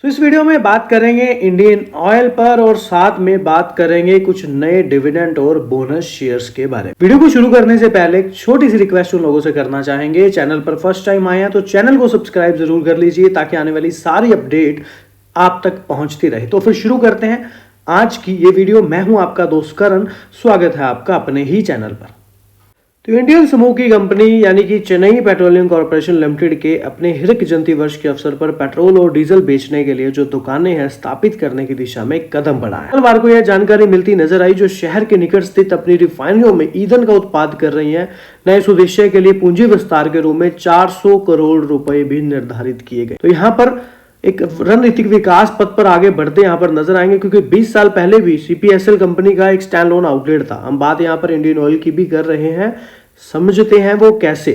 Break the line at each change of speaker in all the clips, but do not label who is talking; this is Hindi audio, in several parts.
तो इस वीडियो में बात करेंगे इंडियन ऑयल पर और साथ में बात करेंगे कुछ नए डिविडेंड और बोनस शेयर्स के बारे में। वीडियो को शुरू करने से पहले एक छोटी सी रिक्वेस्ट उन लोगों से करना चाहेंगे, चैनल पर फर्स्ट टाइम आए हैं तो चैनल को सब्सक्राइब जरूर कर लीजिए ताकि आने वाली सारी अपडेट आप तक पहुंचती रहे। तो फिर शुरू करते हैं आज की ये वीडियो। मैं हूं आपका दोस्त करण, स्वागत है आपका अपने ही चैनल पर। तो इंडियन समूह की कंपनी यानी कि चेन्नई पेट्रोलियम कॉर्पोरेशन लिमिटेड के अपने हिरक जयंती वर्ष के अवसर पर पेट्रोल और डीजल बेचने के लिए जो दुकानें हैं स्थापित करने की दिशा में कदम बढ़ा है। मंगलवार को यह जानकारी मिलती नजर आई जो शहर के निकट स्थित अपनी रिफाइनरियों में ईंधन का उत्पादन कर रही है। नए उद्देश्य के लिए पूंजी विस्तार के रूप में 400 करोड़ रुपए भी निर्धारित किए गए। तो यहाँ पर एक रणनीतिक विकास पथ पर आगे बढ़ते यहाँ पर नजर आएंगे, क्योंकि 20 साल पहले भी सीपीएसएल कंपनी का एक स्टैंड लोन आउटलेट था। हम बात यहाँ पर इंडियन ऑयल की भी कर रहे हैं, समझते हैं वो कैसे।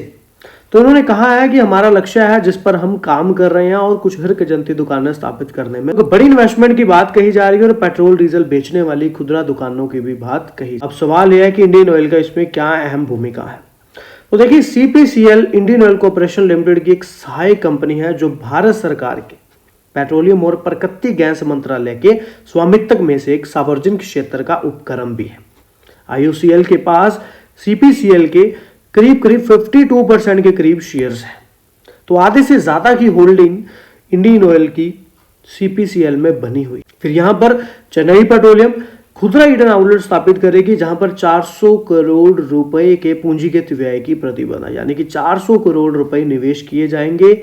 तो उन्होंने कहा है कि हमारा लक्ष्य है जिस पर हम काम कर रहे हैं और कुछ हिरक जयंती दुकानें स्थापित करने में। तो बड़ी इन्वेस्टमेंट की बात कही जा रही है और पेट्रोल डीजल बेचने वाली खुदरा दुकानों की भी बात कही। अब सवाल यह है कि इंडियन ऑयल का इसमें क्या अहम भूमिका है। तो देखिए, CPCL Indian oil corporation limited की एक सहायक कंपनी है जो भारत सरकार के पेट्रोलियम और प्राकृतिक गैस मंत्रालय के स्वामित्व में से एक सार्वजनिक क्षेत्र का उपक्रम भी है। आईओसीएल के पास सीपीसीएल के करीब 52% के करीब शेयर्स हैं। तो आधे से ज्यादा की होल्डिंग इंडियन ऑयल की सीपीसीएल में बनी हुई। फिर यहां पर चेन्नई पेट्रोलियम खुदरा ईंधन आउटलेट स्थापित करेगी जहां पर 400 करोड़ रुपए के पूंजीगत व्यय की प्रतिबंध, यानी कि 400 करोड़ रुपए निवेश किए जाएंगे।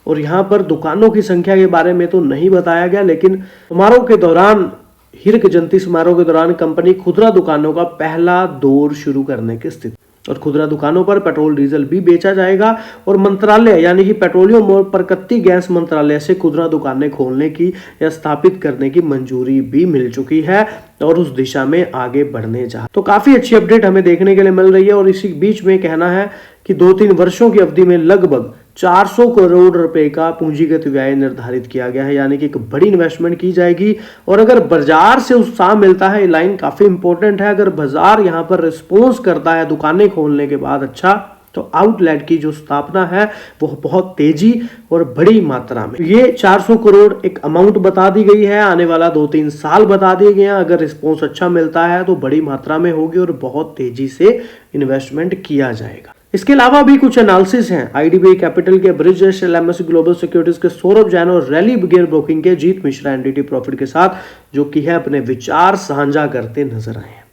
और यहाँ पर दुकानों की संख्या के बारे में तो नहीं बताया गया, लेकिन समारोह के दौरान हिरक जयंती समारोह के दौरान कंपनी खुदरा दुकानों का पहला दौर शुरू करने की स्थिति और खुदरा दुकानों पर पेट्रोल डीजल भी बेचा जाएगा। और मंत्रालय यानी कि पेट्रोलियम और प्राकृतिक गैस मंत्रालय से खुदरा दुकानें खोलने की या स्थापित करने की मंजूरी भी मिल चुकी है और उस दिशा में आगे बढ़ने जा। तो काफी अच्छी अपडेट हमें देखने के लिए मिल रही है। और इसी बीच में कहना है कि 2-3 वर्षों की अवधि में लगभग 400 करोड़ रुपए का पूंजीगत व्यय निर्धारित किया गया है, यानी कि एक बड़ी इन्वेस्टमेंट की जाएगी। और अगर बाजार से उत्साह मिलता है, ये लाइन काफी इंपॉर्टेंट है, अगर बाजार यहां पर रिस्पॉन्स करता है दुकानें खोलने के बाद अच्छा, तो आउटलेट की जो स्थापना है वो बहुत तेजी और बड़ी मात्रा में। ये 400 करोड़ एक अमाउंट बता दी गई है, आने वाला 2-3 साल बता दिए गए हैं। अगर रिस्पॉन्स अच्छा मिलता है तो बड़ी मात्रा में होगी और बहुत तेजी से इन्वेस्टमेंट किया जाएगा। इसके अलावा भी कुछ एनालिसिस हैं। आईडीबीआई कैपिटल के ब्रिजेश एलएमएस ग्लोबल सिक्योरिटीज के सौरभ जैन और रैली गियर ब्रोकिंग के जीत मिश्रा एनडीटी प्रॉफिट के साथ जो कि है अपने विचार साझा करते नजर आए हैं।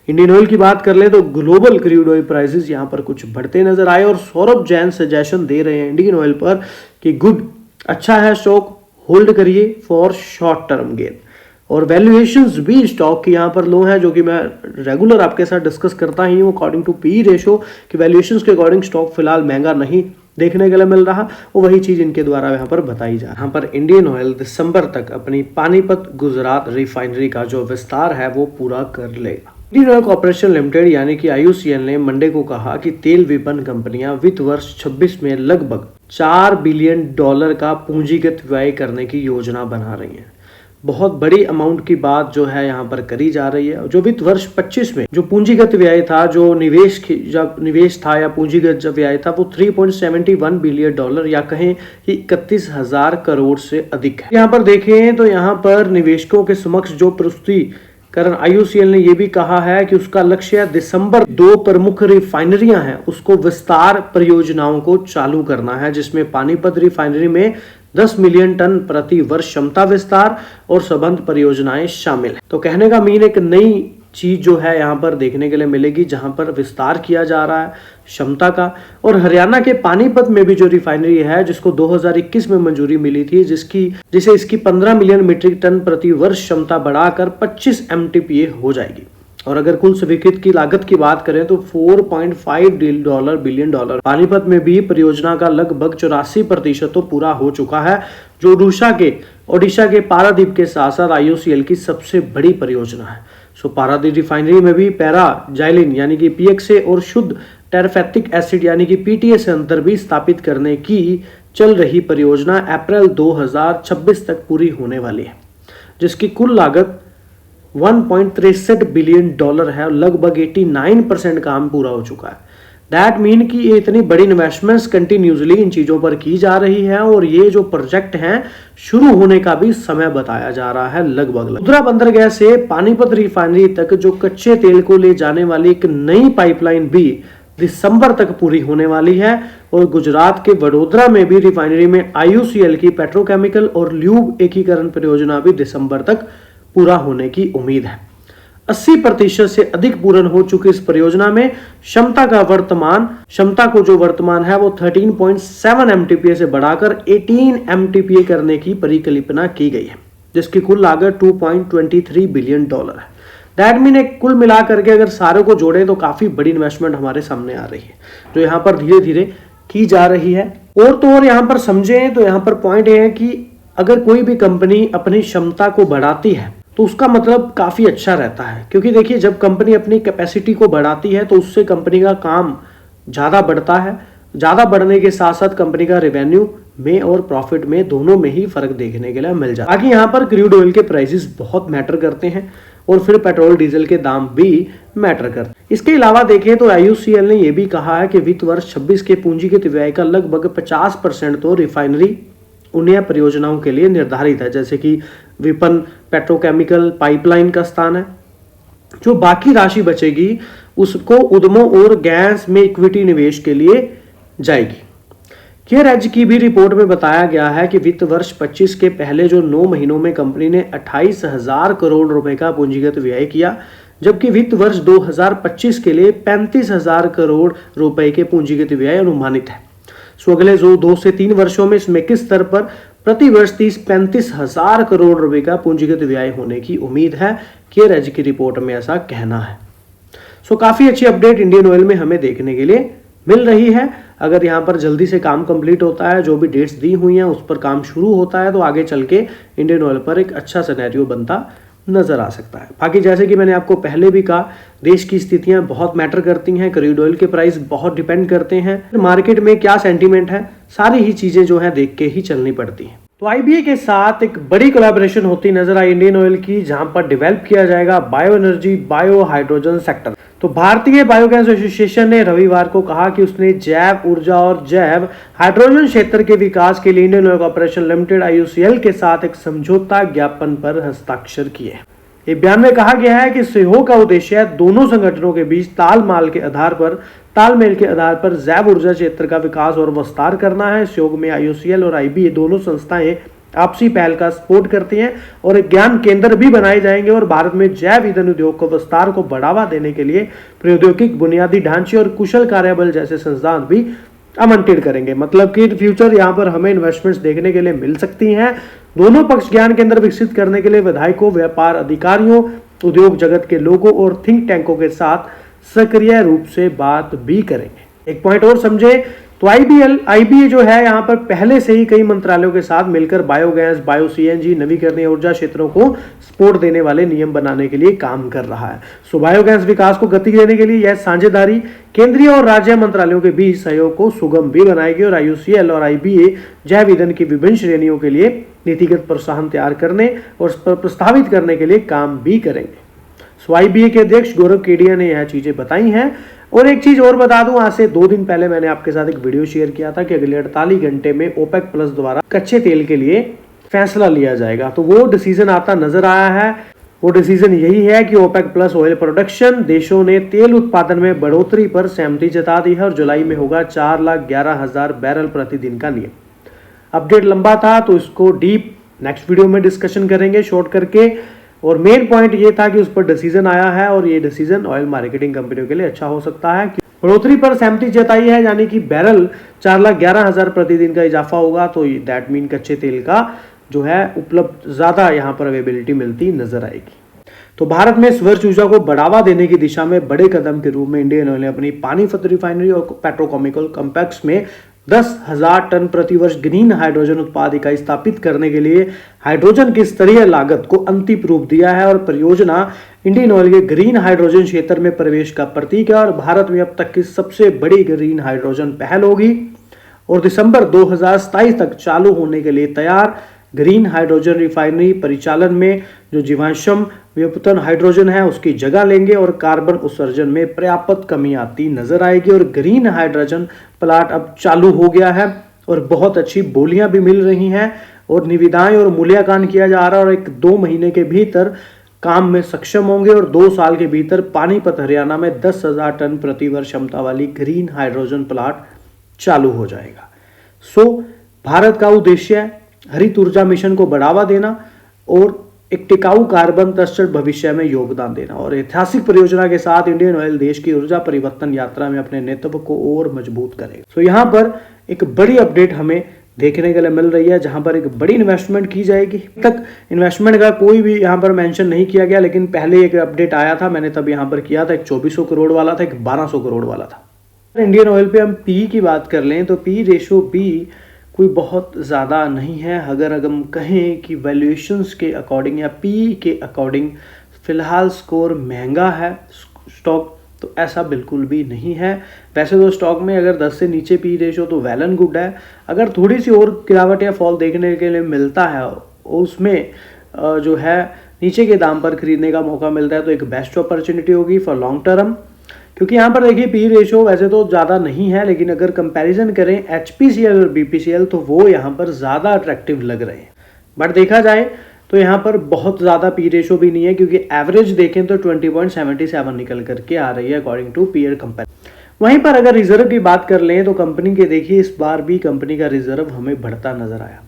इंडियन ऑयल की बात कर ले तो ग्लोबल क्रूड ऑयल प्राइसेस यहां पर कुछ बढ़ते नजर आए और सौरभ जैन सजेशन दे रहे हैं इंडियन ऑयल पर कि गुड, अच्छा है स्टॉक, होल्ड करिए फॉर शॉर्ट टर्म गेन। और वैल्यूएशंस भी स्टॉक की यहाँ पर लो है, जो कि मैं रेगुलर आपके साथ डिस्कस करता ही हूँ अकॉर्डिंग टू पी रेशो कि वैल्यूएशंस के अकॉर्डिंग स्टॉक फिलहाल महंगा नहीं देखने के लिए मिल रहा, और वही चीज इनके द्वारा यहाँ पर बताई जा रही है। यहाँ पर इंडियन ऑयल दिसंबर तक अपनी पानीपत गुजरात रिफाइनरी का जो विस्तार है वो पूरा कर लेगा। इंडियन ऑयल कॉर्पोरेशन लिमिटेड यानी कि आईओसीएल ने मंडे को कहा कि तेल विपणन कंपनियां वित्त वर्ष 26 में लगभग $4 बिलियन का पूंजीगत व्यय करने की योजना बना रही है। बहुत बड़ी अमाउंट की बात जो है यहाँ पर करी जा रही है। जो वित्त वर्ष 25 में जो पूंजीगत व्यय था, जो निवेश था या पूंजीगत जब व्यय था वो $3.71 बिलियन या कहें कि 31,000 करोड़ से अधिक है। यहाँ पर देखें तो यहाँ पर निवेशकों के समक्ष जो प्रस्तुतिकरण आईओसीएल ने यह भी कहा है कि उसका लक्ष्य दिसंबर 2 प्रमुख रिफाइनरियां हैं उसको विस्तार परियोजनाओं को चालू करना है, जिसमें पानीपत रिफाइनरी में 10 मिलियन टन प्रति वर्ष क्षमता विस्तार और संबंध परियोजनाएं शामिल है। तो कहने का मीन एक नई चीज जो है यहाँ पर देखने के लिए मिलेगी, जहां पर विस्तार किया जा रहा है क्षमता का। और हरियाणा के पानीपत में भी जो रिफाइनरी है जिसको 2021 में मंजूरी मिली थी, जिसे इसकी 15 मिलियन मीट्रिक टन प्रति वर्ष क्षमता बढ़ाकर 25 MTPA हो जाएगी। और अगर कुल स्वीकृत की लागत की बात करें तो $4.5 बिलियन। पानीपत में भी परियोजना का लगभग 84% तो पूरा हो चुका है, जो ओडिशा के पारादीप के साथ साथ आईओसीएल की सबसे बड़ी परियोजना है। सो पारादीप रिफाइनरी में भी पैराजाइलिन यानी कि PXA और शुद्ध टेरिफेटिक एसिड यानी कि PTA संयंत्र भी स्थापित करने की चल रही परियोजना अप्रैल 2026 तक पूरी होने वाली है, जिसकी कुल लागत $1.63 बिलियन है। लगभग 89% काम पूरा हो चुका है। दैट मीन कि ये इतनी बड़ी इन्वेस्टमेंट्स कंटिन्यूसली इन चीज़ों पर की जा रही है और ये जो प्रोजेक्ट हैं शुरू होने का भी समय बताया जा रहा है लगभग। मुद्रा बंदरगाह से पानीपत रिफाइनरी तक जो कच्चे तेल को ले जाने वाली एक नई पाइपलाइन भी दिसंबर तक पूरी होने वाली है और गुजरात के वडोदरा में भी रिफाइनरी में IOCL की पेट्रोकेमिकल और ल्यूब एकीकरण परियोजना भी दिसंबर तक पूरा होने की उम्मीद है। 80% से अधिक पूर्ण हो चुकी इस परियोजना में क्षमता को जो वर्तमान है वो 13.7 MTPA से बढ़ाकर 18 MTPA करने की परिकल्पना की गई है, जिसकी कुल लागत $2.23 बिलियन है। दैट मीन एक कुल मिलाकर के अगर सारे को जोड़े तो काफी बड़ी इन्वेस्टमेंट हमारे सामने आ रही है जो यहाँ पर धीरे धीरे की जा रही है। और तो और यहाँ पर समझें तो यहाँ पर पॉइंट ये है कि अगर कोई भी कंपनी अपनी क्षमता को बढ़ाती है तो उसका मतलब काफी अच्छा रहता है, क्योंकि देखिए जब कंपनी अपनी कैपेसिटी को बढ़ाती है तो उससे कंपनी का काम ज्यादा बढ़ता है। ज्यादा बढ़ने के साथ साथ कंपनी का रेवेन्यू में और प्रॉफिट में दोनों में ही फर्क देखने के लिए मिल जाता है। बाकी यहाँ पर क्रूड ऑयल के प्राइसेस बहुत मैटर करते हैं और फिर पेट्रोल डीजल के दाम भी मैटर करते हैं। इसके अलावा देखें तो IOCL ने यह भी कहा है कि वित्त वर्ष 26 के पूंजीगत व्यय का लगभग 50% तो रिफाइनरी उन्नयन परियोजनाओं के लिए निर्धारित है, जैसे कि विपणन, पेट्रोकेमिकल, पाइपलाइन का स्थान है। जो बाकी राशि बचेगी उसको उद्यमों और गैस में इक्विटी निवेश के लिए जाएगी। केयर एज की भी रिपोर्ट में बताया गया है कि वित्त वर्ष 25 के पहले जो 9 महीनों में कंपनी ने 28,000 करोड़ रुपए का पूंजीगत व्यय किया, जबकि वित्त वर्ष 2025 के लिए 35,000 करोड़ रुपए के पूंजीगत व्यय अनुमानित है। सो अगले 2 से 3 वर्षों में इसमें किस स्तर पर प्रति वर्ष 30-35 हजार करोड़ रुपए का पूंजीगत व्यय होने की उम्मीद है। केयर एज की रिपोर्ट में ऐसा कहना है। सो काफी अच्छी अपडेट इंडियन ऑयल में हमें देखने के लिए मिल रही है। अगर यहाँ पर जल्दी से काम कंप्लीट होता है, जो भी डेट्स दी हुई हैं उस पर काम शुरू होता है, तो आगे चल के इंडियन ऑयल पर एक अच्छा सिनेरियो बनता नजर आ सकता है। बाकी जैसे कि मैंने आपको पहले भी कहा, देश की स्थितियां बहुत मैटर करती हैं, क्रूड ऑयल के प्राइस बहुत डिपेंड करते हैं, मार्केट में क्या सेंटीमेंट है, सारी ही चीजें जो है देख के ही चलनी पड़ती हैं। तो IBA के साथ एक बड़ी कोलैबोरेशन होती नजर आई इंडियन ऑयल की, जहां पर डेवलप किया जाएगा bio energy, bio hydrogen sector. तो भारतीय बायोगैस एसोसिएशन ने रविवार को कहा कि उसने जैव ऊर्जा और जैव हाइड्रोजन क्षेत्र के विकास के लिए Indian oil corporation limited IOCL के साथ एक समझौता ज्ञापन पर हस्ताक्षर किए। एक बयान में कहा गया है कि सहयोग का उद्देश्य दोनों संगठनों के बीच तालमेल के आधार पर जैव ऊर्जा क्षेत्र का विकास और विस्तार करना है। सहयोग में IOCL और IBA दोनों संस्थाएं आपसी पहल का सपोर्ट करती हैं और एक ज्ञान केंद्र भी बनाए जाएंगे और भारत में जैव ईंधन उद्योग को विस्तार को बढ़ावा देने के लिए प्रौद्योगिक बुनियादी ढांचे और कुशल कार्यबल जैसे संस्थान भी आवंटित करेंगे। मतलब कि फ्यूचर यहाँ पर हमें इन्वेस्टमेंट्स देखने के लिए मिल सकती हैं। दोनों पक्ष ज्ञान केंद्र विकसित करने के लिए विधायकों, व्यापार अधिकारियों, उद्योग जगत के लोगों और थिंक टैंकों के साथ सक्रिय रूप से बात भी करेंगे। एक पॉइंट और समझे तो IBA जो है यहाँ पर पहले से ही कई मंत्रालयों के साथ मिलकर बायोगैस, बायो CNG, नवीकरणीय ऊर्जा क्षेत्रों को सपोर्ट देने वाले नियम बनाने के लिए काम कर रहा है। सो बायोगैस विकास को गति देने के लिए यह साझेदारी केंद्रीय और राज्य मंत्रालयों के बीच सहयोग को सुगम भी बनाएगी और IOCL और IBA जैव ईंधन की विभिन्न श्रेणियों के लिए नीतिगत प्रोत्साहन तैयार करने और प्रस्तावित करने के लिए काम भी करेंगे। सो IBA के अध्यक्ष गौरव केडिया ने यह चीजें बताई हैं। और एक चीज और बता दूं, आज से 2 दिन पहले मैंने आपके साथ एक वीडियो शेयर किया था कि अगले 48 घंटे में OPEC प्लस द्वारा कच्चे तेल के लिए फैसला लिया जाएगा। तो वो डिसीजन आता नजर आया है। वो डिसीजन यही है कि OPEC प्लस ऑयल प्रोडक्शन देशों ने तेल उत्पादन में बढ़ोतरी पर सहमति जता दी है और जुलाई में होगा 4,11,000 बैरल प्रतिदिन का नियम। अपडेट लंबा था तो इसको डीप नेक्स्ट वीडियो में डिस्कशन करेंगे शॉर्ट करके। और मेन पॉइंट ये था कि उस पर डिसीजन आया है और ये डिसीजन ऑयल मार्केटिंग कंपनियों के लिए अच्छा हो सकता है। बढ़ोतरी पर सहमति जताई है, यानी कि बैरल 4,11,000 प्रतिदिन का इजाफा होगा, तो दैट मीन कच्चे तेल का जो है उपलब्ध ज्यादा यहाँ पर अवेलेबिलिटी मिलती नजर आएगी। तो भारत में स्वच्छ ऊर्जा को बढ़ावा देने की दिशा में बड़े कदम के रूप में इंडियन ऑयल ने अपनी पानीपत रिफाइनरी और पेट्रोकेमिकल कॉम्प्लेक्स में 10,000 टन प्रति वर्ष ग्रीन हाइड्रोजन उत्पाद इकाई स्थापित करने के लिए हाइड्रोजन की स्तरीय लागत को अंतिम रूप दिया है और परियोजना इंडियन ऑयल के ग्रीन हाइड्रोजन क्षेत्र में प्रवेश का प्रतीक है और भारत में अब तक की सबसे बड़ी ग्रीन हाइड्रोजन पहल होगी और दिसंबर 2027 तक चालू होने के लिए तैयार ग्रीन हाइड्रोजन रिफाइनरी परिचालन में जो जीवाश्म व्युत्पन्न हाइड्रोजन है उसकी जगह लेंगे और कार्बन उत्सर्जन में पर्याप्त कमी आती नजर आएगी। और ग्रीन हाइड्रोजन प्लांट अब चालू हो गया है और बहुत अच्छी बोलियां भी मिल रही हैं और निविदाएं और मूल्यांकन किया जा रहा है और 1-2 महीने के भीतर काम में सक्षम होंगे और 2 साल के भीतर पानीपत हरियाणा में 10,000 टन प्रति वर्ष क्षमता वाली ग्रीन हाइड्रोजन प्लांट चालू हो जाएगा। भारत का उद्देश्य है हरित ऊर्जा मिशन को बढ़ावा देना और एक टिकाऊ कार्बन तटस्थ भविष्य में योगदान देना और ऐतिहासिक परियोजना के साथ इंडियन ऑयल देश की ऊर्जा परिवर्तन यात्रा में अपने नेतृत्व को और मजबूत करेगा। यहाँ पर एक बड़ी अपडेट हमें देखने के लिए मिल रही है जहां पर एक बड़ी इन्वेस्टमेंट की जाएगी। तक इन्वेस्टमेंट का कोई भी यहां पर मेंशन नहीं किया गया, लेकिन पहले एक अपडेट आया था, मैंने तब यहां पर किया था। एक 2400 करोड़ वाला था, एक 1200 करोड़ वाला था। इंडियन ऑयल पे हम पी की बात कर लें तो पी रेशो भी कोई बहुत ज़्यादा नहीं है। अगर हम कहें कि वैल्यूएशंस के अकॉर्डिंग या पी के अकॉर्डिंग फिलहाल स्कोर महंगा है स्टॉक, तो ऐसा बिल्कुल भी नहीं है। वैसे तो स्टॉक में अगर 10 से नीचे पी रेशो तो वेल एंड गुड है। अगर थोड़ी सी और गिरावट या फॉल देखने के लिए मिलता है उसमें जो है नीचे के दाम पर खरीदने का मौका मिलता है तो एक बेस्ट अपॉर्चुनिटी होगी फॉर लॉन्ग टर्म। क्योंकि यहाँ पर देखिए पी रेशो वैसे तो ज़्यादा नहीं है, लेकिन अगर कंपैरिजन करें HPCL और BPCL तो वो यहाँ पर ज़्यादा अट्रैक्टिव लग रहे हैं। बट देखा जाए तो यहाँ पर बहुत ज़्यादा पी रेशो भी नहीं है, क्योंकि एवरेज देखें तो 20.77 निकल करके आ रही है अकॉर्डिंग टू पीयर कंपेयर। वहीं पर अगर रिजर्व की बात कर लें तो कंपनी के देखिए इस बार भी कंपनी का रिजर्व हमें बढ़ता नजर आया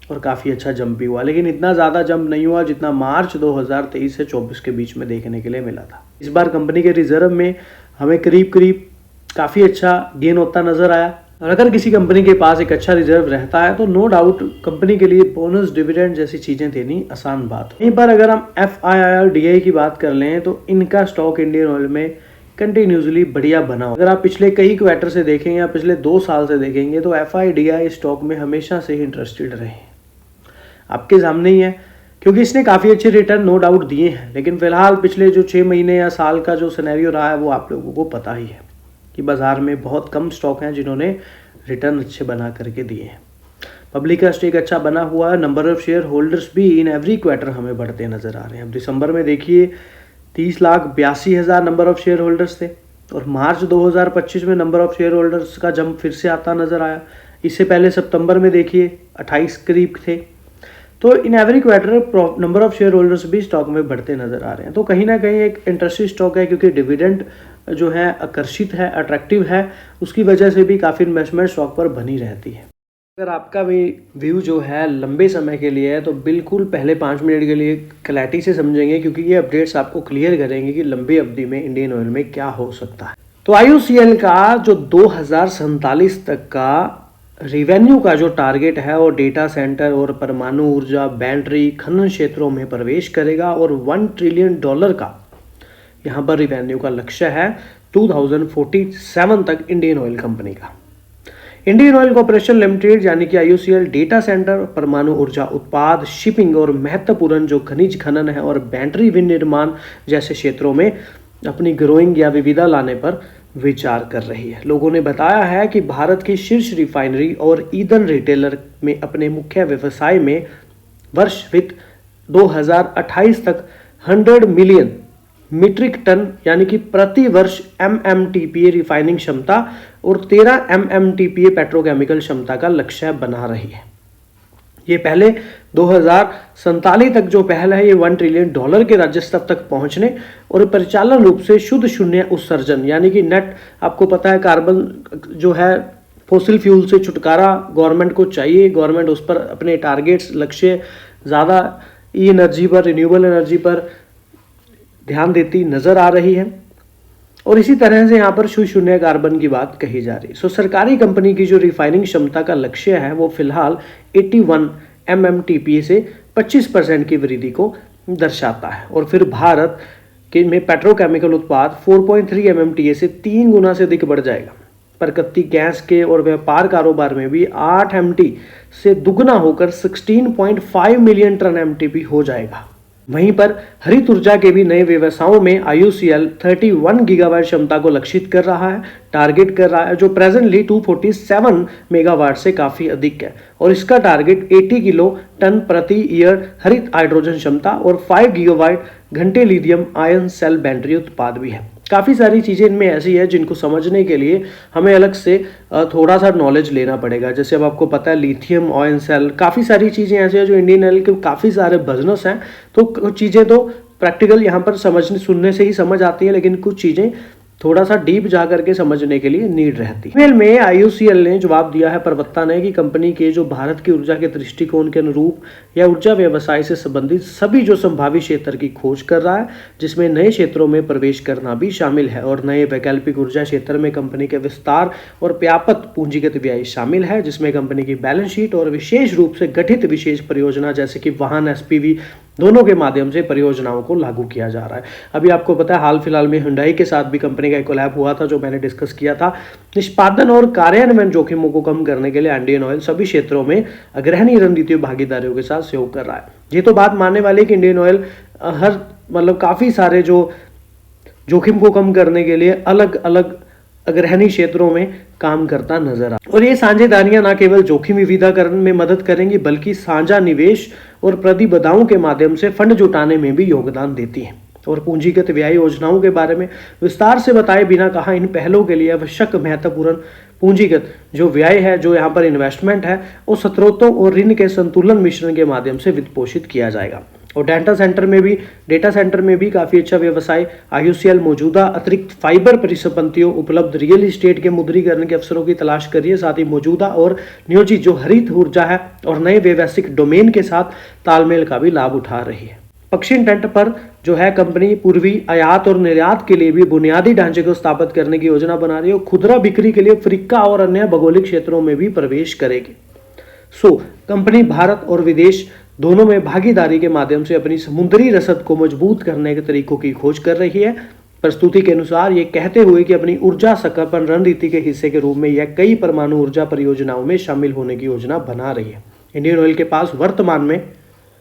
और काफ़ी अच्छा जंप भी हुआ, लेकिन इतना ज़्यादा जंप नहीं हुआ जितना मार्च 2023 से 24 के बीच में देखने के लिए मिला था। इस बार कंपनी के रिजर्व में हमें करीब करीब काफ़ी अच्छा गेन होता नजर आया। और अगर किसी कंपनी के पास एक अच्छा रिजर्व रहता है तो नो डाउट कंपनी के लिए बोनस डिविडेंड जैसी चीज़ें देनी आसान बात है। यहीं पर अगर हम FIRDI की बात कर लें तो इनका स्टॉक इंडियन ऑयल में कंटिन्यूसली बढ़िया बना हो। अगर आप पिछले कई क्वार्टर से देखेंगे या पिछले 2 साल से देखेंगे तो FIRDI स्टॉक में हमेशा से ही इंटरेस्टेड रहे। आपके सामने ही है, क्योंकि इसने काफ़ी अच्छे रिटर्न नो डाउट दिए हैं, लेकिन फिलहाल पिछले जो 6 महीने या साल का जो सिनेरियो रहा है वो आप लोगों को पता ही है कि बाजार में बहुत कम स्टॉक हैं जिन्होंने रिटर्न अच्छे बना करके दिए हैं। पब्लिक का स्टेक अच्छा बना हुआ है, नंबर ऑफ शेयर होल्डर्स भी इन एवरी क्वार्टर हमें बढ़ते नजर आ रहे हैं। अब दिसंबर में देखिए 30,82,000 नंबर ऑफ शेयर होल्डर्स थे और मार्च 2025 में नंबर ऑफ शेयर होल्डर्स का जंप फिर से आता नजर आया। इससे पहले सितंबर में देखिए 28 करीब थे। तो in every quarter number of share holders भी स्टॉक में बढ़ते नजर आ रहे हैं। तो कहीं ना कहीं एक इंटरेस्टिंग स्टॉक है, क्योंकि डिविडेंड जो है आकर्षित है, अट्रैक्टिव है, उसकी वजह से भी काफ़ी इन्वेस्टमेंट स्टॉक पर बनी रहती है। अगर आपका भी व्यू जो है लंबे समय के लिए है तो बिल्कुल पहले 5 मिनट के लिए क्लैरिटी से समझेंगे, क्योंकि ये अपडेट्स आपको क्लियर करेंगे कि लंबी अवधि में इंडियन ऑयल में क्या हो सकता है। तो IOCL का जो 2047 तक का रिवेन्यू का जो टारगेट है वो डेटा सेंटर और परमाणु ऊर्जा, बैटरी, खनन क्षेत्रों में प्रवेश करेगा और $1 ट्रिलियन का यहाँ पर रिवेन्यू का लक्ष्य है 2047 तक इंडियन ऑयल कंपनी का। इंडियन ऑयल कॉर्पोरेशन लिमिटेड यानी कि IOCL डेटा सेंटर, परमाणु ऊर्जा उत्पाद, शिपिंग और महत्वपूर्ण जो खनिज खनन है और बैटरी विनिर्माण जैसे क्षेत्रों में अपनी ग्रोइंग या विविधता लाने पर विचार कर रही है। लोगों ने बताया है कि भारत की शीर्ष रिफाइनरी और ईंधन रिटेलर में अपने मुख्य व्यवसाय में वर्ष वित्त 2028 तक 100 मिलियन मीट्रिक टन यानी कि प्रति वर्ष MMTPA रिफाइनिंग क्षमता और 13 MMTPA पेट्रोकेमिकल क्षमता का लक्ष्य बना रही है। ये पहले 2047 तक जो पहल है ये $1 ट्रिलियन के राज्य स्तर तक पहुंचने और परिचालन रूप से शुद्ध शून्य उत्सर्जन यानी कि नेट, आपको पता है कार्बन जो है फॉसिल फ्यूल से छुटकारा गवर्नमेंट को चाहिए। गवर्नमेंट उस पर अपने टारगेट्स, लक्ष्य ज़्यादा ई एनर्जी पर, रिन्यूएबल एनर्जी पर ध्यान देती नजर आ रही है और इसी तरह से यहाँ पर शून्य कार्बन की बात कही जा रही है। सो सरकारी कंपनी की जो रिफाइनिंग क्षमता का लक्ष्य है वो फिलहाल 81 MMTPA से 25% की वृद्धि को दर्शाता है। और फिर भारत के में पेट्रोकेमिकल उत्पाद 4.3 MMTA से 3 गुना से अधिक बढ़ जाएगा। प्राकृतिक गैस के और व्यापार कारोबार में भी 8 MT से दुगना होकर 16.5 मिलियन टन MTP हो जाएगा। वहीं पर हरित ऊर्जा के भी नए व्यवसायों में IOCL 31 गीगावाट क्षमता को लक्षित कर रहा है, टारगेट कर रहा है, जो प्रेजेंटली 247 मेगावाट से काफी अधिक है। और इसका टारगेट 80 किलो टन प्रति ईयर हरित हाइड्रोजन क्षमता और 5 गीगावाट घंटे लिथियम आयन सेल बैटरी उत्पाद भी है। काफ़ी सारी चीज़ें इनमें ऐसी है जिनको समझने के लिए हमें अलग से थोड़ा सा नॉलेज लेना पड़ेगा। जैसे अब आपको पता है लिथियम आयन सेल, काफ़ी सारी चीज़ें ऐसी है जो इंडियन ऑयल के काफ़ी सारे बिजनेस हैं। तो कुछ चीज़ें तो प्रैक्टिकल यहाँ पर समझने सुनने से ही समझ आती है, लेकिन कुछ चीज़ें थोड़ा सा डीप जा करके समझने के लिए नीड रहती है। ईमेल में IOCL ने जवाब दिया है प्रवक्ता ने कि कंपनी के जो भारत की ऊर्जा के दृष्टिकोण के अनुरूप या ऊर्जा व्यवसाय से संबंधित सभी जो संभावित क्षेत्र की खोज कर रहा है, जिसमें नए क्षेत्रों में प्रवेश करना भी शामिल है। और नए वैकल्पिक ऊर्जा क्षेत्र में कंपनी के विस्तार और व्यापक पूंजीगत व्यय शामिल है, जिसमें कंपनी की बैलेंस शीट और विशेष रूप से गठित विशेष परियोजना जैसे कि वाहन SPV दोनों के माध्यम से परियोजनाओं को लागू किया जा रहा है। अभी आपको पता है हाल फिलहाल में हुंडई के साथ भी कंपनी का कोलैब हुआ था, जो मैंने डिस्कस किया था। निष्पादन और कार्यान्वयन जोखिमों को कम करने के लिए इंडियन ऑयल सभी क्षेत्रों में अग्रणी रणनीतिक भागीदारियों के साथ सहयोग कर रहा है। ये तो बात मानने वाली कि इंडियन ऑयल हर काफी सारे जो जोखिम को कम करने के लिए अलग अलग अग्रणी क्षेत्रों में काम करता नजर आ। और ये साझेदारियां न केवल जोखिम विविधीकरण में मदद करेंगी, बल्कि साझा निवेश और प्रतिबद्धताओं के माध्यम से फंड जुटाने में भी योगदान देती हैं। और पूंजीगत व्यय योजनाओं के बारे में विस्तार से बताए बिना कहा, इन पहलों के लिए आवश्यक महत्वपूर्ण पूंजीगत जो व्यय है, जो यहाँ पर इन्वेस्टमेंट है, वो स्रोतों और ऋण के संतुलन मिश्रण के माध्यम से वित्त पोषित किया जाएगा। और डेटा सेंटर में भी काफ़ी अच्छा व्यवसाय IOCL मौजूदा अतिरिक्त फाइबर परिसंपत्तियों, उपलब्ध रियल इस्टेट के मुद्रीकरण के अवसरों की तलाश कर रही है। साथ ही मौजूदा और नियोजित जो हरित ऊर्जा है और नए व्यवसायिक डोमेन के साथ तालमेल का भी लाभ उठा रही है। पश्चिम तट पर जो है कंपनी पूर्वी आयात और निर्यात के लिए भी बुनियादी ढांचे को स्थापित करने की योजना बना रही है और खुदरा बिक्री के लिए अफ्रीका और अन्य भौगोलिक क्षेत्रों में भी प्रवेश करेगी। कंपनी भारत और विदेश दोनों में भागीदारी के माध्यम से अपनी समुद्री रसद को मजबूत करने के तरीकों की खोज कर रही है। प्रस्तुति के अनुसार ये कहते हुए कि अपनी ऊर्जा संकल्पन रणनीति के हिस्से के रूप में यह कई परमाणु ऊर्जा परियोजनाओं में शामिल होने की योजना बना रही है। इंडियन ऑयल के पास वर्तमान में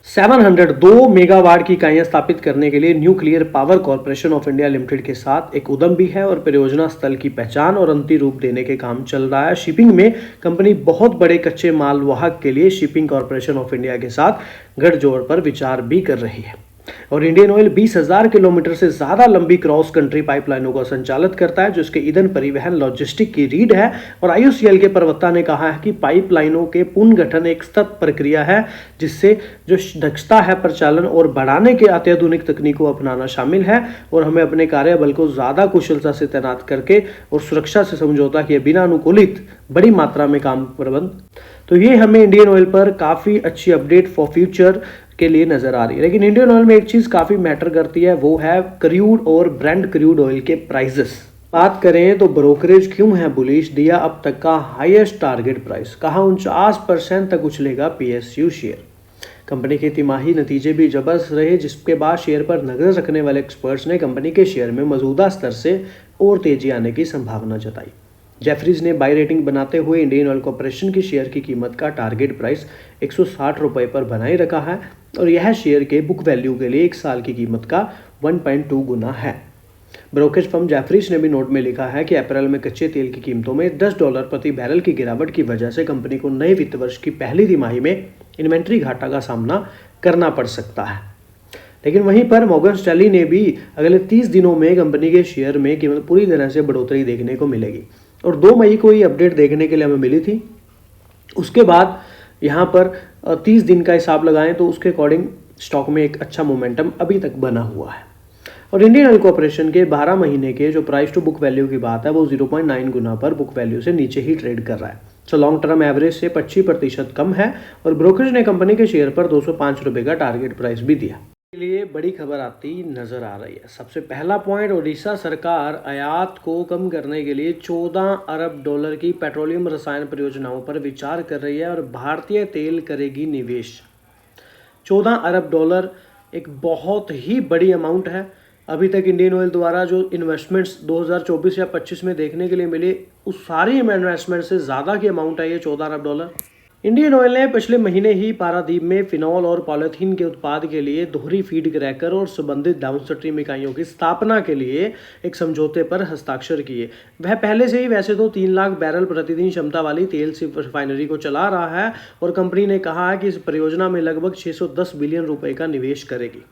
702 मेगावाट की इकाइयां स्थापित करने के लिए nuclear power corporation of India limited के साथ एक उद्यम भी है और परियोजना स्थल की पहचान और अंतिम रूप देने के काम चल रहा है। शिपिंग में कंपनी बहुत बड़े कच्चे माल वाहक के लिए शिपिंग कॉर्पोरेशन ऑफ इंडिया के साथ गठजोड़ पर विचार भी कर रही है। और इंडियन ऑयल 20,000 किलोमीटर से ज्यादा लंबी क्रॉस कंट्री पाइपलाइनों को संचालित करता है, जिसके ईंधन परिवहन लॉजिस्टिक की रीढ़ है। और IOCL के प्रवक्ता ने कहा है कि पाइपलाइनों के पुनर्गठन एक सतत प्रक्रिया है, जिससे जो दक्षता है परिचालन और बढ़ाने के अत्याधुनिक तकनीकों को अपनाना शामिल है। और हमें अपने कार्यबल को ज्यादा कुशलता से तैनात करके और सुरक्षा से समझौता किए बिना अनुकूलित बड़ी मात्रा में काम प्रबंध। तो ये हमें इंडियन ऑयल पर काफी अच्छी अपडेट फॉर फ्यूचर के लिए नजर आ रही है। लेकिन इंडियन ऑयल में एक चीज काफी मैटर करती है, वो है क्रूड और ब्रेंट क्रूड ऑयल के प्राइसेस। बात करें तो ब्रोकरेज क्यों है बुलिश, दिया अब तक का हाईएस्ट टारगेट प्राइस, कहा 49% तक उछलेगा PSU शेयर। कंपनी के तिमाही नतीजे भी जबरदस्त रहे, जिसके बाद शेयर पर नजर रखने वाले एक्सपर्ट्स ने कंपनी के शेयर में मौजूदा स्तर से और तेजी आने की संभावना जताई। जेफरीज ने बाई रेटिंग बनाते हुए इंडियन ऑयल कॉर्पोरेशन की शेयर की कीमत का टारगेट प्राइस 160 रुपये पर बनाए रखा है और यह शेयर के बुक वैल्यू के लिए एक साल की कीमत का 1.2 गुना है। ब्रोकरेज फर्म जेफरीज ने भी नोट में लिखा है कि अप्रैल में कच्चे तेल की कीमतों में $10 प्रति बैरल की गिरावट की वजह से कंपनी को नए वित्त वर्ष की पहली तिमाही में इन्वेंट्री घाटा का सामना करना पड़ सकता है। लेकिन वहीं पर मॉर्गन स्टैनली ने भी अगले 30 दिनों में कंपनी के शेयर में कीमत पूरी तरह से बढ़ोतरी देखने को मिलेगी। और 2 मई को ये अपडेट देखने के लिए हमें मिली थी। उसके बाद यहाँ पर 30 दिन का हिसाब लगाएं तो उसके अकॉर्डिंग स्टॉक में एक अच्छा मोमेंटम अभी तक बना हुआ है। और इंडियन ऑयल कॉर्पोरेशन के 12 महीने के जो प्राइस टू बुक वैल्यू की बात है, वो 0.9 गुना पर बुक वैल्यू से नीचे ही ट्रेड कर रहा है, जो लॉन्ग टर्म एवरेज से 25% कम है। और ब्रोकरेज ने कंपनी के शेयर पर 205 रुपये का टारगेट प्राइस भी दिया। के लिए बड़ी खबर आती नजर आ रही है। सबसे पहला पॉइंट, ओडिशा सरकार आयात को कम करने के लिए $14 अरब की पेट्रोलियम रसायन परियोजनाओं पर विचार कर रही है और भारतीय तेल करेगी निवेश। $14 अरब एक बहुत ही बड़ी अमाउंट है। अभी तक इंडियन ऑयल द्वारा जो इन्वेस्टमेंट्स 2024 या 25 में देखने के लिए मिले, उस सारी इन्वेस्टमेंट से ज़्यादा की अमाउंट है ये $14 अरब। इंडियन ऑयल ने पिछले महीने ही पारादीप में फिनॉल और पॉलीथीन के उत्पाद के लिए दोहरी फीड क्रैकर और संबंधित डाउनस्ट्रीम इकाइयों की स्थापना के लिए एक समझौते पर हस्ताक्षर किए। वह पहले से ही वैसे तो 3 लाख बैरल प्रतिदिन क्षमता वाली तेल रिफाइनरी को चला रहा है और कंपनी ने कहा है कि इस परियोजना में लगभग 610 बिलियन रुपए का निवेश करेगी।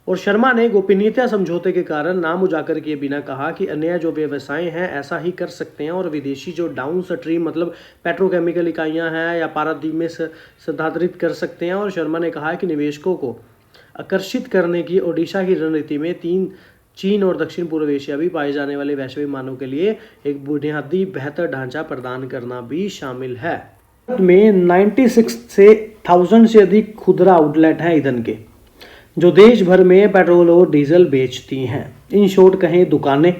और शर्मा ने गोपनीयता समझौते के कारण नाम उजागर किए बिना कहा कि अन्य जो व्यवसाय हैं ऐसा ही कर सकते हैं और विदेशी जो डाउन स्ट्रीम मतलब पेट्रोकेमिकल इकाइयां हैं या पारादीप में स्थानांतरित कर सकते हैं। और शर्मा ने कहा कि निवेशकों को आकर्षित करने की ओडिशा की रणनीति में चीन और दक्षिण पूर्व एशिया भी पाए जाने वाले वैश्विक मानों के लिए एक बुनियादी बेहतर ढांचा प्रदान करना भी शामिल है। में 96 से 1000 से अधिक खुदरा आउटलेट हैं ईंधन के, जो देश भर में पेट्रोल और डीजल बेचती हैं। इन शॉर्ट कहें दुकानें,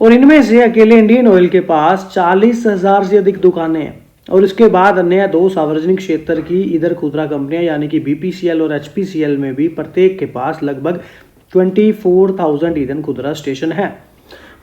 और इनमें से अकेले इंडियन ऑयल के पास 40,000 से अधिक दुकानें हैं। और इसके बाद अन्य 2 सार्वजनिक क्षेत्र की इधर खुदरा कंपनियां यानी कि BPCL और HPCL में भी प्रत्येक के पास लगभग 24,000 ईंधन खुदरा स्टेशन है।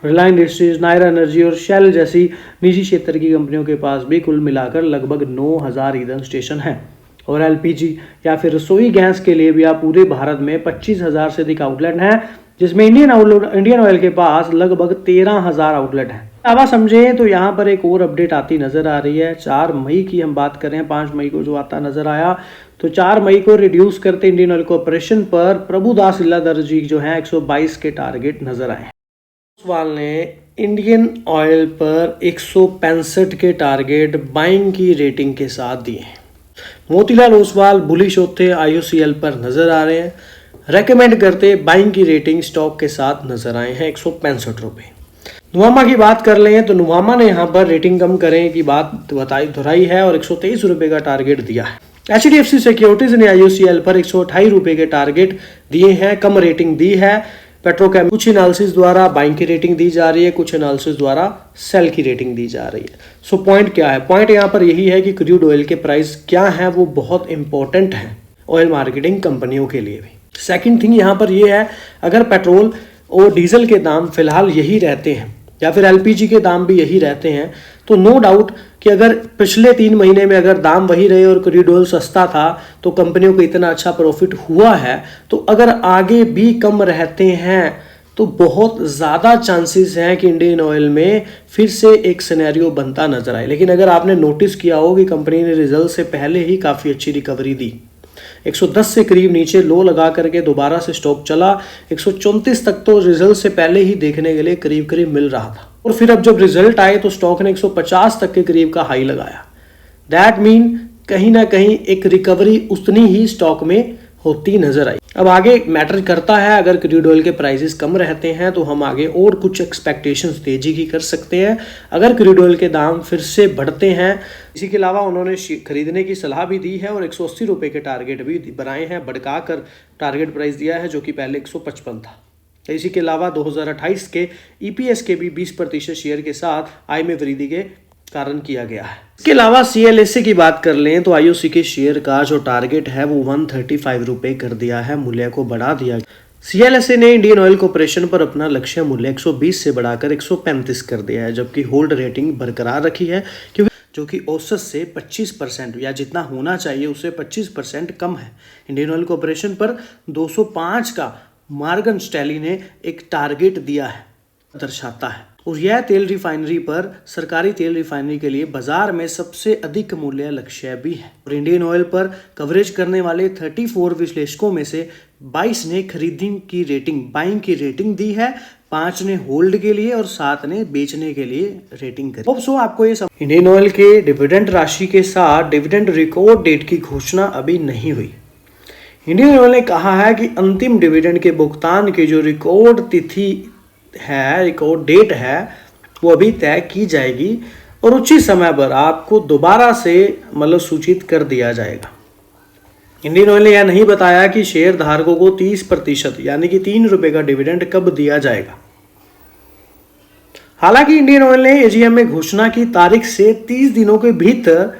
रिलायंस इंडस्ट्रीज, नायरा एनर्जी और शेल जैसी निजी क्षेत्र की कंपनियों के पास भी कुल मिलाकर लगभग 9,000 ईंधन स्टेशन हैं। और LPG या फिर रसोई गैस के लिए भी आप पूरे भारत में 25,000 से अधिक आउटलेट हैं, जिसमें इंडियन ऑयल के पास लगभग 13,000 आउटलेट हैं। अलावा समझें तो यहाँ पर एक और अपडेट आती नजर आ रही है। 4 मई की हम बात करें, 5 मई को जो आता नजर आया, तो 4 मई को रिड्यूस करते इंडियन ऑयल कॉर्पोरेशन पर प्रभुदास इलादर जी जो है 122 के टारगेट नजर आए। ओसवाल ने इंडियन ऑयल पर 165 के टारगेट बाइंग की रेटिंग के साथ दिए। मोतीलाल ओसवाल बुलिश होते IOCL पर नजर आ रहे हैं, रेकमेंड करते बाइंग की रेटिंग स्टॉक के साथ नजर आए हैं 165 रुपये। नुवामा की बात कर लें तो नुवामा ने यहाँ पर रेटिंग कम करें की बात दोहराई है और 123 रुपये का टारगेट दिया है। HDFC सिक्योरिटीज ने IOCL पर 128 रुपये के टारगेट दिए हैं, कम रेटिंग दी है। पेट्रोकेम कुछ एनालिसिस द्वारा बाइंग की रेटिंग दी जा रही है, कुछ एनालिसिस द्वारा सेल की रेटिंग दी जा रही है। सो पॉइंट क्या है? पॉइंट यहाँ पर यही है कि क्रूड ऑयल के प्राइस क्या है वो बहुत इंपॉर्टेंट है ऑयल मार्केटिंग कंपनियों के लिए भी। सेकंड थिंग यहाँ पर ये है, अगर पेट्रोल और डीजल के दाम फिलहाल यही रहते हैं या फिर LPG के दाम भी यही रहते हैं, तो नो डाउट कि अगर पिछले 3 महीने में अगर दाम वही रहे और क्रूड ऑयल सस्ता था तो कंपनियों को इतना अच्छा प्रॉफिट हुआ है, तो अगर आगे भी कम रहते हैं तो बहुत ज़्यादा चांसेस हैं कि इंडियन ऑयल में फिर से एक सिनेरियो बनता नजर आए। लेकिन अगर आपने नोटिस किया हो कि कंपनी ने रिजल्ट से पहले ही काफ़ी अच्छी रिकवरी दी, 110 से करीब नीचे लो लगा करके दोबारा से स्टॉक चला, 134 तक तो रिजल्ट से पहले ही देखने के लिए करीब करीब मिल रहा था। और फिर अब जब रिजल्ट आए तो स्टॉक ने 150 तक के करीब का हाई लगाया। दैट मीन कहीं ना कहीं एक रिकवरी उतनी ही स्टॉक में होती नजर आई। अब आगे मैटर करता है, अगर क्रूड ऑयल के प्राइसेस कम रहते हैं तो हम आगे और कुछ एक्सपेक्टेशंस तेजी की कर सकते हैं। अगर क्रूड ऑयल के दाम फिर से बढ़ते हैं, इसी के अलावा उन्होंने खरीदने की सलाह भी दी है और 180 रुपये के टारगेट भी बनाए हैं, बढ़ा कर टारगेट प्राइस दिया है जो कि पहले 155 था। इसी के अलावा 2028 के EPS के भी 20% शेयर के साथ आय में वृद्धि के कारण किया गया है। इसके अलावा CLSA की बात कर लें तो IOC के शेयर का जो टारगेट है वो 135 रुपये कर दिया है, मूल्य को बढ़ा दिया। CLSA ने इंडियन ऑयल कॉर्पोरेशन पर अपना लक्ष्य मूल्य 120 से बढ़ाकर 135 कर दिया है, जबकि होल्ड रेटिंग बरकरार रखी है, क्योंकि जो कि औसत से 25% या जितना होना चाहिए उससे 25% कम है। इंडियन ऑयल कॉर्पोरेशन पर 205 का मॉर्गन स्टैनली ने एक टारगेट दिया है, दर्शाता है। और यह तेल रिफाइनरी पर सरकारी तेल रिफाइनरी के लिए बाजार में सबसे अधिक मूल्य लक्ष्य भी है। और इंडियन ऑयल पर कवरेज करने वाले 34 विश्लेषकों में से 22 ने खरीदी की रेटिंग, बाइंग की रेटिंग दी है, 5 ने होल्ड के लिए और 7 ने बेचने के लिए रेटिंग करी। होप सो आपको ये इंडियन ऑयल के डिविडेंड राशि के साथ डिविडेंड रिकॉर्ड डेट की घोषणा अभी नहीं हुई। इंडियन ऑयल ने कहा है कि अंतिम डिविडेंड के भुगतान की जो रिकॉर्ड तिथि है, रिकॉर्ड डेट है, वो अभी तय की जाएगी और उचित समय पर आपको दोबारा से मतलब सूचित कर दिया जाएगा। इंडियन ऑयल ने यह नहीं बताया कि शेयर धारकों को 30% यानी कि 3 रुपए का डिविडेंड कब दिया जाएगा। हालांकि इंडियन ऑयल ने AGM में घोषणा की तारीख से 30 दिनों के भीतर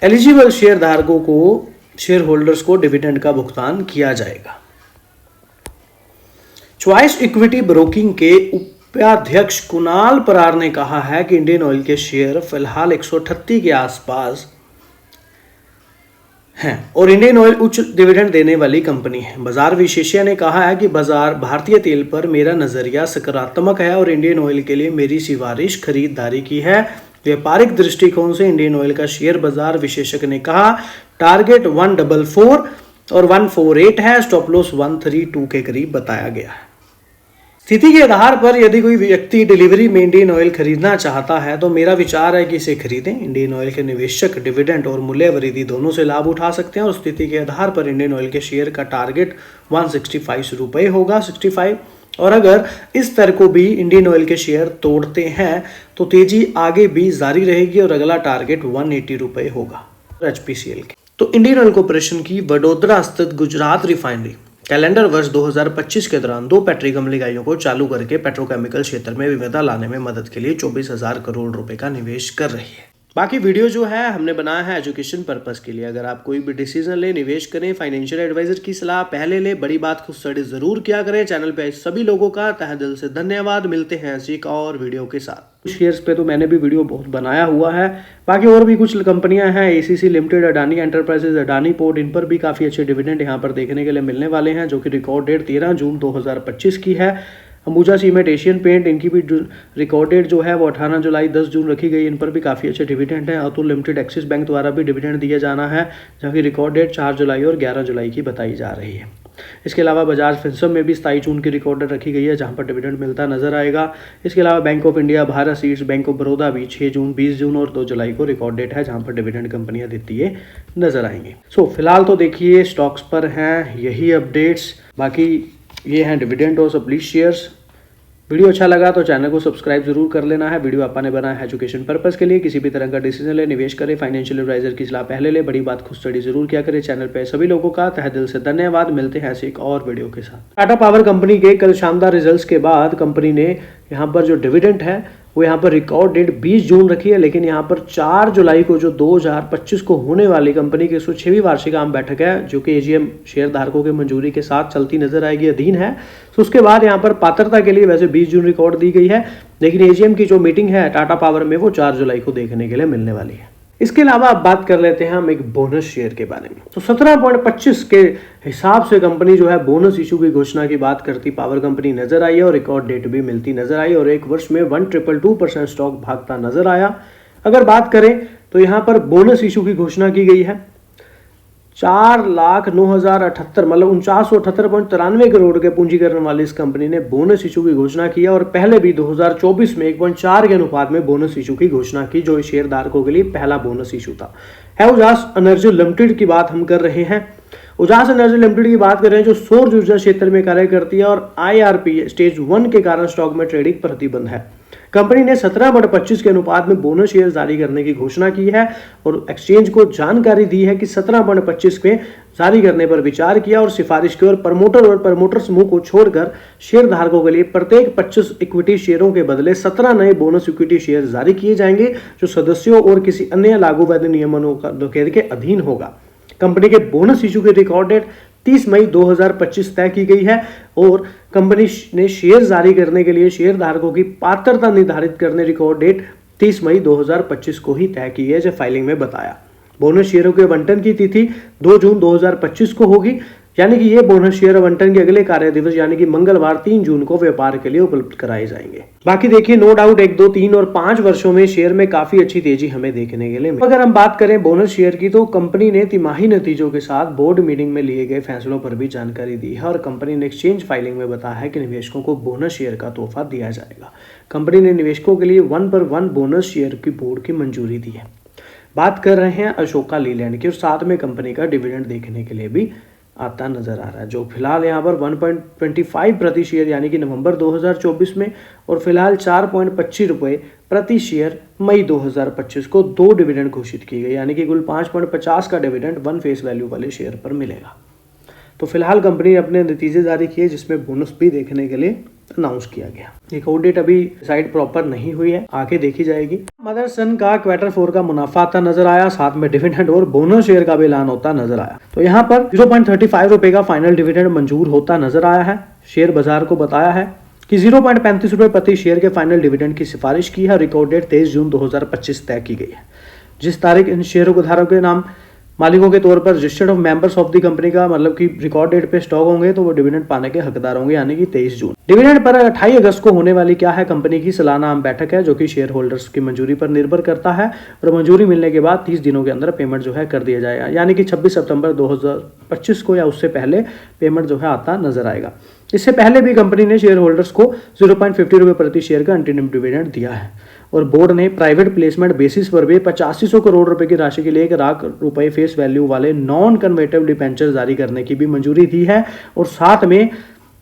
एलिजिबल शेयर धारकों को, शेयर होल्डर्स को डिविडेंड का भुगतान किया जाएगा। चॉइस इक्विटी ब्रोकिंग के उपाध्यक्ष कुणाल परार ने कहा है कि इंडियन ऑयल के शेयर फिलहाल 138 के आसपास हैं और इंडियन ऑयल उच्च डिविडेंड देने वाली कंपनी है। बाजार विशेषज्ञ ने कहा है कि बाजार भारतीय तेल पर मेरा नजरिया सकारात्मक है और इंडियन ऑयल के लिए मेरी सिफारिश खरीदारी की है। व्यापारिक दृष्टिकोण से इंडियन ऑयल का शेयर बाजार विशेषज्ञ ने कहा टारगेट 144 और 148 है, स्टॉप लॉस 132 के करीब बताया गया है। स्थिति के आधार पर यदि कोई व्यक्ति डिलीवरी में इंडियन ऑयल खरीदना चाहता है तो मेरा विचार है कि इसे खरीदें। इंडियन ऑयल के निवेशक डिविडेंड और मूल्य वृद्धि दोनों से लाभ उठा सकते हैं और स्थिति के आधार पर इंडियन ऑयल के शेयर का टारगेट 165 रुपये होगा, 65। और अगर इस स्तर को भी इंडियन ऑयल के शेयर तोड़ते हैं तो तेजी आगे भी जारी रहेगी और अगला टारगेट 180 रुपये होगा HPCL के। तो इंडियन ऑयल कॉर्पोरेशन की वडोदरा स्थित गुजरात रिफाइनरी कैलेंडर वर्ष 2025 के दौरान 2 पेट्रोकेमिकल इकाइयों को चालू करके पेट्रोकेमिकल क्षेत्र में विविधता लाने में मदद के लिए 24,000 करोड़ रुपए का निवेश कर रही है। बाकी वीडियो जो है हमने बनाया है एजुकेशन पर्पस के लिए। अगर आप कोई भी डिसीजन ले, निवेश करें, फाइनेंशियल एडवाइजर की सलाह पहले ले, बड़ी बात खुद स्टडी जरूर किया करें। चैनल पे सभी लोगों का तहे दिल से धन्यवाद। मिलते हैं ऐसी एक और वीडियो के साथ। शेयर्स पे तो मैंने भी वीडियो बहुत बनाया हुआ है। बाकी और भी कुछ कंपनियां हैं, ACC limited, Adani enterprises, Adani port, इन पर भी काफ़ी अच्छे डिविडेंड यहाँ पर देखने के लिए मिलने वाले हैं, जो कि रिकॉर्ड डेट 13 जून 2025 की है। अंबुजा सीमेंट, एशियन पेंट, इनकी भी रिकॉर्ड डेट जो है वो 18 जुलाई 10 जून रखी गई। इन पर भी काफ़ी अच्छे डिविडेंड हैं। अतुल लिमिटेड, एक्सिस बैंक द्वारा भी डिविडेंड दिया जाना है, जहाँ की रिकॉर्ड डेट 4 जुलाई और 11 जुलाई की बताई जा रही है। इसके अलावा बजाज फिनसर्व में भी 27 जून की रिकॉर्ड डेट रखी गई है, जहाँ पर डिविडेंड मिलता नजर आएगा। इसके अलावा bank of India, Bharat seeds, bank of Baroda भी 6 जून, 20 जून और 2 जुलाई को रिकॉर्ड डेट है, जहाँ पर डिविडेंड कंपनियां देती है नजर आएंगी। फिलहाल तो देखिए स्टॉक्स पर हैं यही अपडेट्स। बाकी ये हैं डिविडेंड और सप्ली शेयर्स। वीडियो अच्छा लगा तो चैनल को सब्सक्राइब जरूर कर लेना है। वीडियो आपने बनाया है एजुकेशन पर्पस के लिए। किसी भी तरह का डिसीजन ले, निवेश करें, फाइनेंशियल एडवाइजर की सलाह पहले ले, बड़ी बात खुद स्टडी जरूर किया करें। चैनल पे सभी लोगों का तहे दिल से धन्यवाद। मिलते हैं ऐसे एक और वीडियो के साथ। टाटा पावर कंपनी के कल शानदार रिजल्ट्स के बाद कंपनी ने यहाँ पर जो डिविडेंड है वो यहाँ पर रिकॉर्ड डेट 20 जून रखी है, लेकिन यहाँ पर 4 जुलाई को जो 2025 को होने वाली कंपनी की 106वीं वार्षिक आम बैठक है, जो कि AGM शेयर धारकों की मंजूरी के साथ चलती नजर आएगी, अधीन है। तो उसके बाद यहाँ पर पात्रता के लिए वैसे 20 जून रिकॉर्ड दी गई है, लेकिन AGM की जो मीटिंग है टाटा पावर में वो 4 जुलाई को देखने के लिए मिलने वाली है। इसके अलावा अब बात कर लेते हैं हम एक बोनस शेयर के बारे में। तो 17.25 के हिसाब से कंपनी जो है बोनस इशू की घोषणा की बात करती पावर कंपनी नजर आई है और रिकॉर्ड डेट भी मिलती नजर आई और एक वर्ष में 1,222% स्टॉक भागता नजर आया। अगर बात करें तो यहाँ पर बोनस इशू की घोषणा की गई है 4,09,078 मतलब 49,78.93 करोड़ के पूंजीकरण वाली इस कंपनी ने बोनस इशू की घोषणा की और पहले भी 2024 में 1.4 के अनुपात में बोनस इशू की घोषणा की, जो शेयर धारकों के लिए पहला बोनस इशू था। है उजास एनर्जी लिमिटेड की बात हम कर रहे हैं। उजास एनर्जी लिमिटेड की बात कर रहे हैं जो सौर ऊर्जा क्षेत्र में कार्य करती है और IRP स्टेज 1 के कारण स्टॉक में ट्रेडिंग प्रतिबंध है। कंपनी ने 17/25 के अनुपात में बोनस शेयर जारी करने की घोषणा की है और एक्सचेंज को जानकारी दी है कि 17/25 में जारी करने पर विचार किया और सिफारिश की और प्रमोटर समूह को छोड़कर शेयर धारकों के लिए प्रत्येक 25 इक्विटी शेयरों के बदले 17 नए बोनस इक्विटी शेयर जारी किए जाएंगे, जो सदस्यों और किसी अन्य लागू वैध नियमों के अधीन होगा। कंपनी के बोनस इशू की रिकॉर्ड डेट 30 मई 2025 तय की गई है और कंपनी ने शेयर जारी करने के लिए शेयर धारकों की पात्रता निर्धारित करने रिकॉर्ड डेट 30 मई 2025 को ही तय की है, जो फाइलिंग में बताया। बोनस शेयरों के आवंटन की तिथि 2 जून 2025 को होगी, यानी कि ये बोनस शेयर आवंटन के अगले कार्य दिवस यानी कि मंगलवार 3 जून को व्यापार के लिए उपलब्ध कराए जाएंगे। बाकी देखिए नो डाउट 1, 2, 3 और 5 वर्षों में शेयर में काफी अच्छी तेजी हमें देखने के लिए मिली। अगर हम बात करें बोनस शेयर की तो कंपनी ने तिमाही नतीजों के साथ बोर्ड मीटिंग में लिए गए फैसलों पर भी जानकारी दी है और कंपनी ने एक्सचेंज फाइलिंग में बताया है कि निवेशकों को बोनस शेयर का तोहफा दिया जाएगा। कंपनी ने निवेशकों के लिए 1/1 बोनस शेयर की बोर्ड की मंजूरी दी है। बात कर रहे हैं अशोका लीलैंड की और साथ में कंपनी का डिविडेंड देखने के लिए भी आता नजर आ रहा है, जो फिलहाल यहाँ पर 1.25 प्रति शेयर यानी कि नवंबर 2024 में और फिलहाल 4.25 रुपये प्रति शेयर मई 2025 को 2 डिविडेंड घोषित की गई, यानी कि कुल 5.50 का डिविडेंड 1 फेस वैल्यू वाले शेयर पर मिलेगा। तो फिलहाल कंपनी ने अपने नतीजे जारी किए जिसमें बोनस भी देखने के लिए अनाउंस किया गया। एक ऑडिट अभी डिसाइड प्रॉपर नहीं हुई है, आगे देखी जाएगी। मदरसन का Q4 का मुनाफा आता नजर आया, साथ में डिविडेंड और बोनस शेयर का भी ऐलान होता नजर आया। तो यहाँ पर 0.35 रुपए का फाइनल डिविडेंड मंजूर होता नजर आया है, शेयर बाजार को बताया है। कि 0.35 रुपये प्रति शेयर के फाइनल डिविडेंड की सिफारिश की है। रिकॉर्ड डेट 23 जून 2025 तय की गई है। जिस तारीख इन शेयरों को धारकों के नाम मालिकों के तौर पर registered of members of the company का मतलब कि रिकॉर्ड डेट पे स्टॉक होंगे तो वो डिविडेंड पाने के हकदार होंगे, यानी कि 23 जून। डिविडेंड पर 28 अगस्त को होने वाली क्या है, कंपनी की सालाना आम बैठक है, जो कि शेयर होल्डर्स की मंजूरी पर निर्भर करता है और मंजूरी मिलने के बाद 30 दिनों के अंदर पेमेंट जो है कर दिया जाएगा, यानी कि 26 सितंबर 2025 को या उससे पहले पेमेंट जो है आता नजर आएगा। इससे पहले भी कंपनी ने शेयर होल्डर्स को 0.50 रुपये प्रति शेयर का अंतरिम डिविडेंड दिया है और बोर्ड ने प्राइवेट प्लेसमेंट बेसिस पर भी 8500 करोड़ रुपए की राशि के लिए 1 लाख रुपए फेस वैल्यू वाले नॉन कन्वर्टेबल डिबेंचर जारी करने की भी मंजूरी दी है और साथ में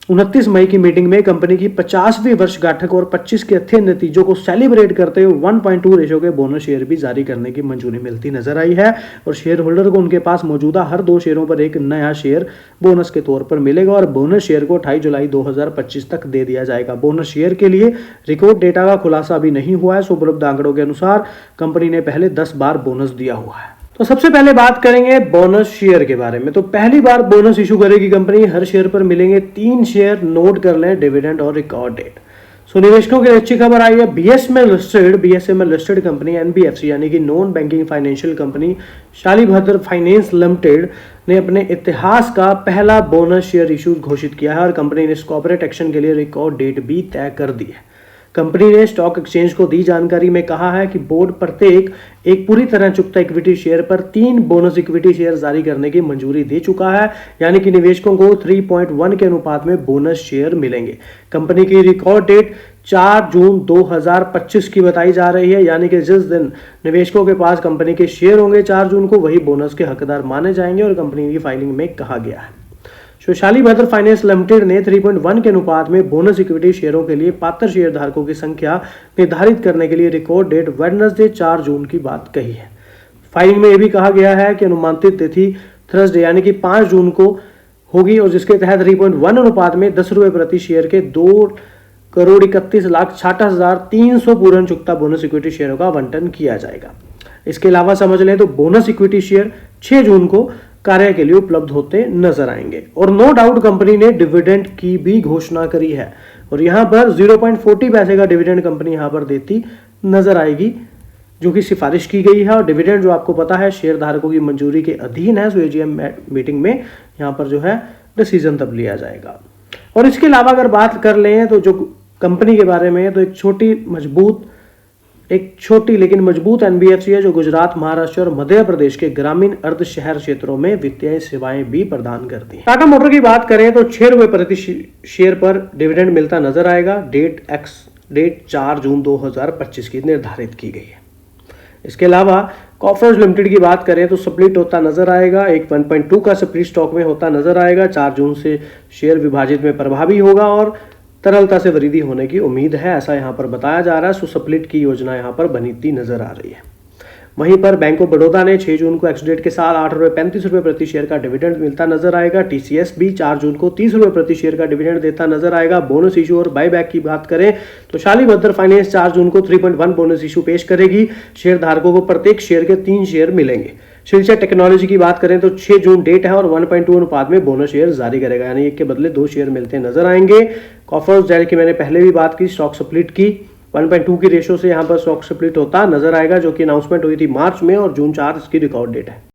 29 मई की मीटिंग में कंपनी की 50वीं वर्षगांठ और 25 के अच्छे नतीजों को सेलिब्रेट करते हुए 1.2 रेशो के बोनस शेयर भी जारी करने की मंजूरी मिलती नजर आई है और शेयर होल्डर को उनके पास मौजूदा हर 2 शेयरों पर एक नया शेयर बोनस के तौर पर मिलेगा और बोनस शेयर को 28 जुलाई 2025 तक दे दिया जाएगा। बोनस शेयर के लिए रिकॉर्ड डेटा का खुलासा अभी नहीं हुआ है। उपलब्ध आंकड़ों के अनुसार कंपनी ने पहले 10 बार बोनस दिया हुआ है। तो सबसे पहले बात करेंगे बोनस शेयर के बारे में। तो पहली बार बोनस इशू करेगी कंपनी। हर शेयर पर मिलेंगे 3 शेयर। नोट कर लें डिविडेंड और रिकॉर्ड डेट। सो निवेशकों की अच्छी खबर आई है। बीएसएमएल लिस्टेड कंपनी एनबीएफसी यानी कि non banking financial company Shalibhadra finance limited ने अपने इतिहास का पहला बोनस शेयर इशू घोषित किया है और कंपनी ने इस कॉर्पोरेट एक्शन के लिए रिकॉर्ड डेट भी तय कर दी है। कंपनी ने स्टॉक एक्सचेंज को दी जानकारी में कहा है कि बोर्ड प्रत्येक एक पूरी तरह चुकता इक्विटी शेयर पर 3 बोनस इक्विटी शेयर जारी करने की मंजूरी दे चुका है, यानी कि निवेशकों को 3.1 के अनुपात में बोनस शेयर मिलेंगे। कंपनी की रिकॉर्ड डेट 4 जून 2025 की बताई जा रही है, यानी कि जिस दिन निवेशकों के पास कंपनी के शेयर होंगे 4 जून को, वही बोनस के हकदार माने जाएंगे और कंपनी की फाइलिंग में कहा गया है। शालीभद्र फाइनेंस लिमिटेड ने 3.1 के अनुपात में बोनस इक्विटी शेयरों के लिए पात्र शेयरधारकों की संख्या निर्धारित करने के लिए रिकॉर्ड डेट वेडनेसडे 4 जून की बात कही है। फाइलिंग में यह भी कहा गया है कि अनुमानित तिथि थर्सडे यानी कि 5 जून को होगी और जिसके तहत 3.1 अनुपात में 10 रुपये प्रति शेयर के 2,31,68,300 पूर्ण चुकता बोनस इक्विटी शेयरों का आवंटन किया जाएगा। इसके अलावा समझ लें तो बोनस इक्विटी शेयर 6 जून को कार्य के लिए उपलब्ध होते नजर आएंगे। और नो डाउट कंपनी ने डिविडेंड की भी घोषणा करी है और यहां पर 0.40 पैसे का डिविडेंड कंपनी यहां पर देती नजर आएगी, जो कि सिफारिश की गई है। और डिविडेंड जो आपको पता है शेयर धारकों की मंजूरी के अधीन है, सो एजीएम मीटिंग में यहां पर जो है डिसीजन तब लिया जाएगा। और इसके अलावा अगर बात कर लें तो जो कंपनी के बारे में, तो एक छोटी लेकिन मजबूत एनबीएफसी है जो गुजरात, महाराष्ट्र और मध्य प्रदेश के ग्रामीण अर्ध शहर क्षेत्रों में वित्तीय सेवाएं भी प्रदान करती है। टाटा मोटर की बात करें तो 6 रुपये प्रति शेयर पर डिविडेंड मिलता नजर आएगा। डेट 4 जून 2025 की निर्धारित की गई है। इसके अलावा कॉफर्स लिमिटेड की बात करें तो स्प्लिट होता नजर आएगा। एक 1.2 का स्प्लिट स्टॉक में होता नजर आएगा। 4 जून से शेयर विभाजित में प्रभावी होगा और तरलता से वृद्धि होने की उम्मीद है, ऐसा यहां पर बताया जा रहा है। सो स्प्लिट की योजना यहां पर बनती नजर आ रही है। वहीं पर बैंक ऑफ बड़ौदा ने 6 जून को एक्स डेट के साथ 8.35 रुपये प्रति शेयर का डिविडेंड मिलता नजर आएगा। टीसीएस भी 4 जून को 30 रुपये प्रति शेयर का डिविडेंड देता नजर आएगा। बोनस इशू और बायबैक की बात करें तो शालीभद्र फाइनेंस 4 जून को 3.1 बोनस इशू पेश करेगी। शेयर धारकों को प्रत्येक शेयर के 3 शेयर मिलेंगे। शिल्चा टेक्नोलॉजी की बात करें तो 6 जून डेट है और 1.2 अनुपात में बोनस शेयर जारी करेगा, यानी एक के बदले 2 शेयर मिलते नजर आएंगे। कॉफर्स जैसे कि मैंने पहले भी बात की, स्टॉक स्प्लिट की 1.2 की रेशो से यहां पर स्टॉक स्प्लिट होता नजर आएगा, जो कि अनाउंसमेंट हुई थी मार्च में और जून 4 इसकी रिकॉर्ड डेट है।